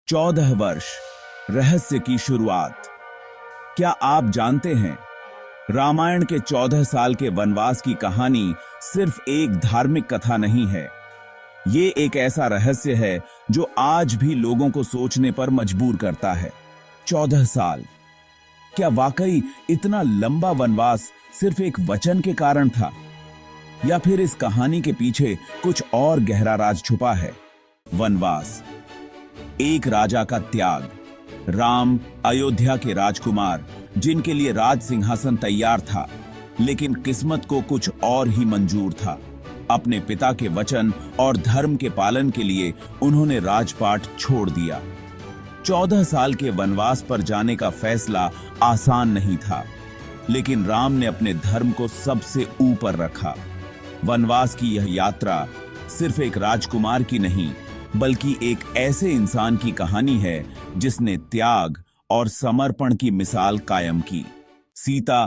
14 वर्ष रहस्य की शुरुआत। क्या आप जानते हैं, रामायण के 14 साल के वनवास की कहानी सिर्फ एक धार्मिक कथा नहीं है। ये एक ऐसा रहस्य है जो आज भी लोगों को सोचने पर मजबूर करता है। 14 साल, क्या वाकई इतना लंबा वनवास सिर्फ एक वचन के कारण था, या फिर इस कहानी के पीछे कुछ और गहरा राज छुपा है? वनवास, एक राजा का त्याग। राम, अयोध्या के राजकुमार, जिनके लिए राज सिंहासन तैयार था, लेकिन किस्मत को कुछ और ही मंजूर था। अपने पिता के वचन और धर्म के पालन के लिए उन्होंने राजपाट छोड़ दिया। 14 साल के वनवास पर जाने का फैसला आसान नहीं था, लेकिन राम ने अपने धर्म को सबसे ऊपर रखा। वनवास की यह यात्रा सिर्फ एक राजकुमार की नहीं, बल्कि एक ऐसे इंसान की कहानी है जिसने त्याग और समर्पण की मिसाल कायम की। सीता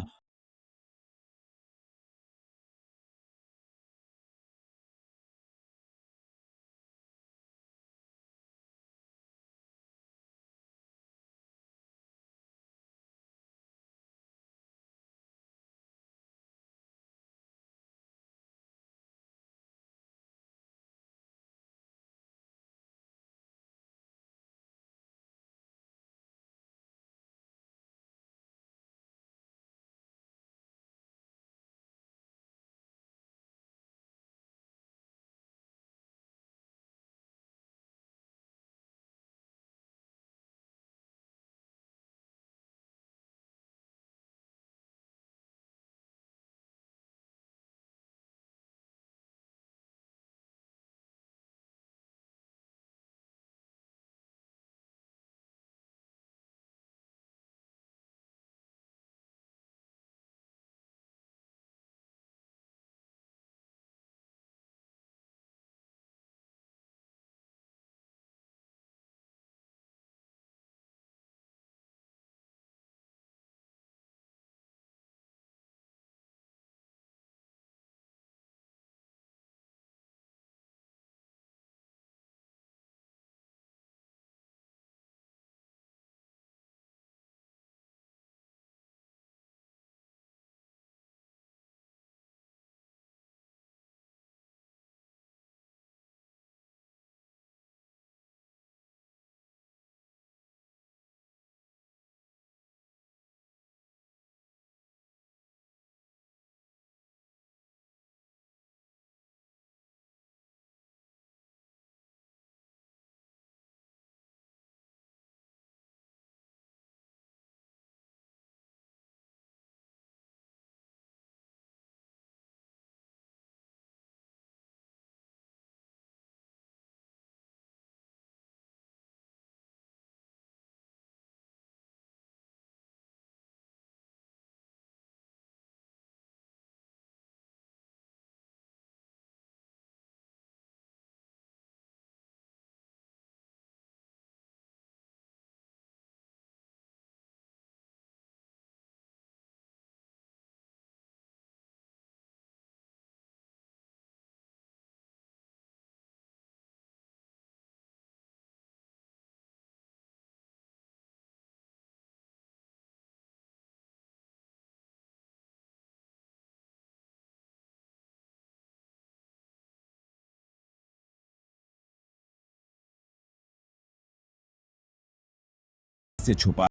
से छुपा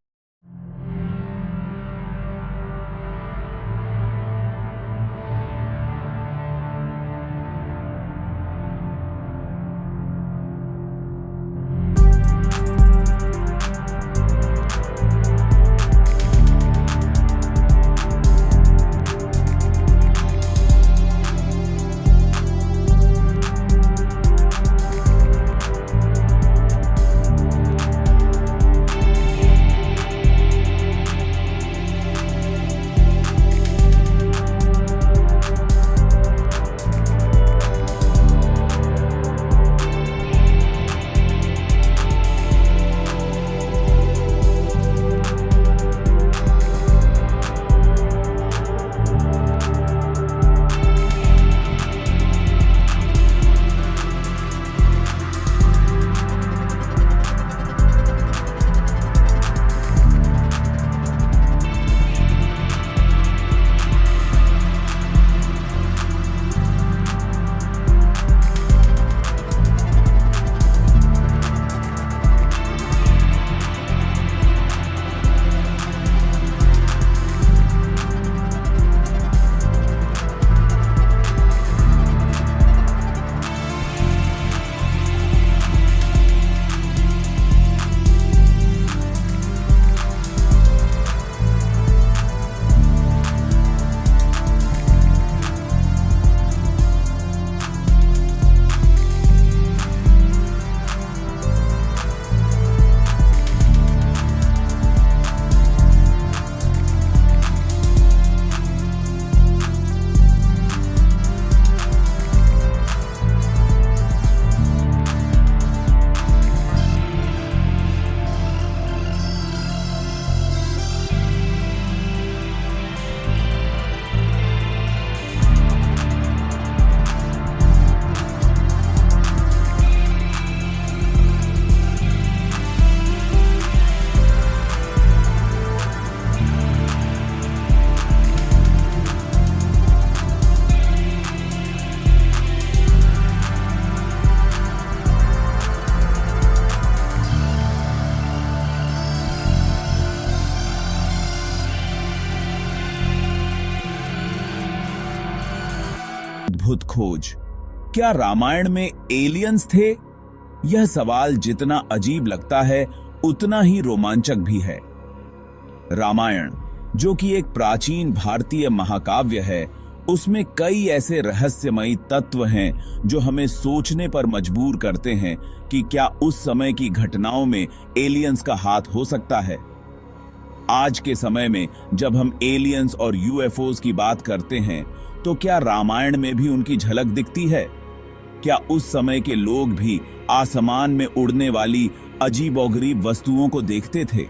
अद्भुत खोज। क्या रामायण में एलियंस थे? यह सवाल जितना अजीब लगता है उतना ही रोमांचक भी है। रामायण, जो कि एक प्राचीन भारतीय महाकाव्य है, उसमें कई ऐसे रहस्यमयी तत्व हैं जो हमें सोचने पर मजबूर करते हैं कि क्या उस समय की घटनाओं में एलियंस का हाथ हो सकता है। आज के समय में जब हम एलियंस और यूएफओज की बात करते हैं, तो क्या रामायण में भी उनकी झलक दिखती है? क्या उस समय के लोग भी आसमान में उड़ने वाली अजीबोगरीब वस्तुओं को देखते थे?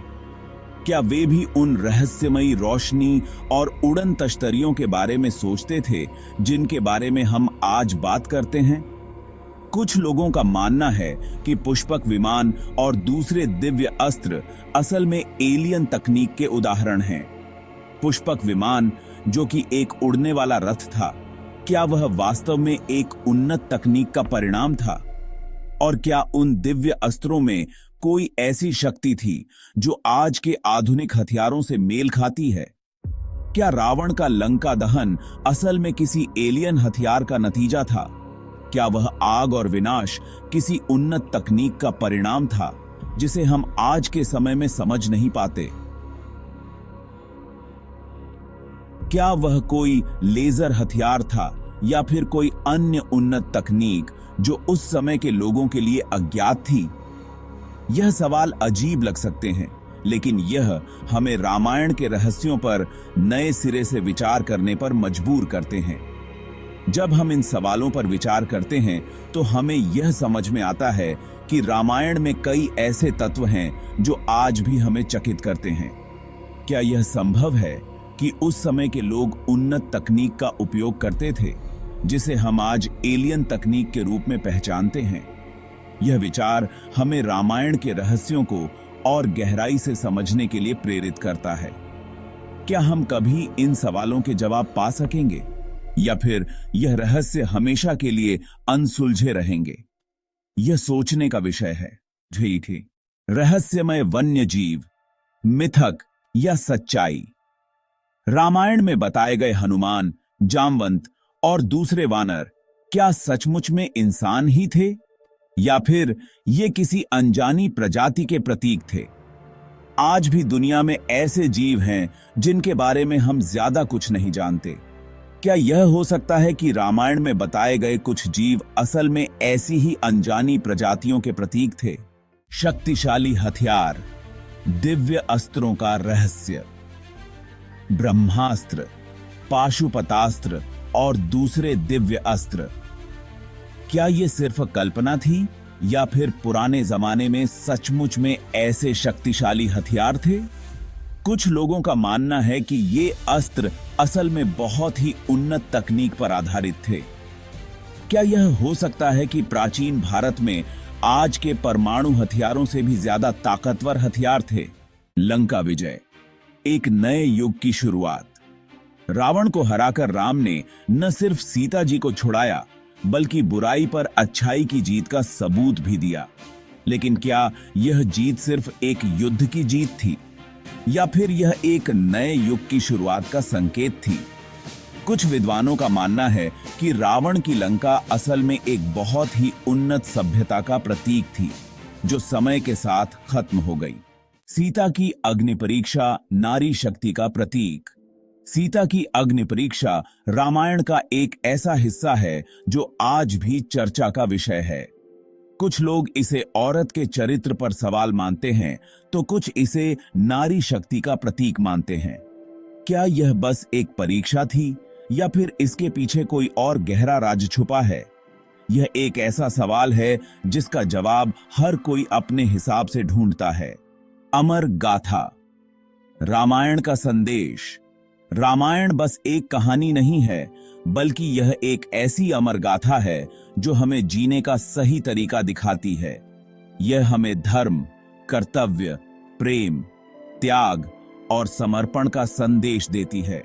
क्या वे भी उन रहस्यमयी रोशनी और उड़न तश्तरियों के बारे में सोचते थे जिनके बारे में हम आज बात करते हैं? कुछ लोगों का मानना है कि पुष्पक विमान और दूसरे दिव्य अस्त्र असल में एलियन तकनीक के उदाहरण हैं। पुष्पक विमान, जो कि एक उड़ने वाला रथ था, क्या वह वास्तव में एक उन्नत तकनीक का परिणाम था? और क्या उन दिव्य अस्त्रों में कोई ऐसी शक्ति थी जो आज के आधुनिक हथियारों से मेल खाती है? क्या रावण का लंका दहन असल में किसी एलियन हथियार का नतीजा था? क्या वह आग और विनाश किसी उन्नत तकनीक का परिणाम था जिसे हम आज के समय में समझ नहीं पाते? क्या वह कोई लेजर हथियार था या फिर कोई अन्य उन्नत तकनीक जो उस समय के लोगों के लिए अज्ञात थी? यह सवाल अजीब लग सकते हैं, लेकिन यह हमें रामायण के रहस्यों पर नए सिरे से विचार करने पर मजबूर करते हैं। जब हम इन सवालों पर विचार करते हैं तो हमें यह समझ में आता है कि रामायण में कई ऐसे तत्व हैं जो आज भी हमें चकित करते हैं। क्या यह संभव है कि उस समय के लोग उन्नत तकनीक का उपयोग करते थे जिसे हम आज एलियन तकनीक के रूप में पहचानते हैं? यह विचार हमें रामायण के रहस्यों को और गहराई से समझने के लिए प्रेरित करता है। क्या हम कभी इन सवालों के जवाब पा सकेंगे, या फिर यह रहस्य हमेशा के लिए अनसुलझे रहेंगे? यह सोचने का विषय है। ठीक है, रहस्यमय वन्य जीव, मिथक या सच्चाई। रामायण में बताए गए हनुमान, जामवंत और दूसरे वानर क्या सचमुच में इंसान ही थे, या फिर ये किसी अनजानी प्रजाति के प्रतीक थे? आज भी दुनिया में ऐसे जीव हैं जिनके बारे में हम ज्यादा कुछ नहीं जानते। क्या यह हो सकता है कि रामायण में बताए गए कुछ जीव असल में ऐसी ही अनजानी प्रजातियों के प्रतीक थे? शक्तिशाली हथियार, दिव्य अस्त्रों का रहस्य, ब्रह्मास्त्र, पाशुपतास्त्र और दूसरे दिव्य अस्त्र, क्या ये सिर्फ कल्पना थी या फिर पुराने जमाने में सचमुच में ऐसे शक्तिशाली हथियार थे? कुछ लोगों का मानना है कि ये अस्त्र असल में बहुत ही उन्नत तकनीक पर आधारित थे। क्या यह हो सकता है कि प्राचीन भारत में आज के परमाणु हथियारों से भी ज्यादा ताकतवर हथियार थे? लंका विजय, एक नए युग की शुरुआत। रावण को हराकर राम ने न सिर्फ सीता जी को छुड़ाया, बल्कि बुराई पर अच्छाई की जीत का सबूत भी दिया। लेकिन क्या यह जीत सिर्फ एक युद्ध की जीत थी, या फिर यह एक नए युग की शुरुआत का संकेत थी? कुछ विद्वानों का मानना है कि रावण की लंका असल में एक बहुत ही उन्नत सभ्यता का प्रतीक थी, जो समय के साथ खत्म हो गई। सीता की अग्नि परीक्षा नारी शक्ति का प्रतीक। सीता की अग्नि परीक्षा रामायण का एक ऐसा हिस्सा है जो आज भी चर्चा का विषय है। कुछ लोग इसे औरत के चरित्र पर सवाल मानते हैं, तो कुछ इसे नारी शक्ति का प्रतीक मानते हैं। क्या यह बस एक परीक्षा थी, या फिर इसके पीछे कोई और गहरा राज छुपा है? यह एक ऐसा सवाल है जिसका जवाब हर कोई अपने हिसाब से ढूंढता है। अमर गाथा, रामायण का संदेश। रामायण बस एक कहानी नहीं है, बल्कि यह एक ऐसी अमर गाथा है जो हमें जीने का सही तरीका दिखाती है। यह हमें धर्म, कर्तव्य, प्रेम, त्याग और समर्पण का संदेश देती है।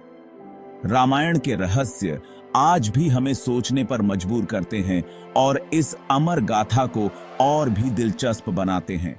रामायण के रहस्य आज भी हमें सोचने पर मजबूर करते हैं और इस अमर गाथा को और भी दिलचस्प बनाते हैं।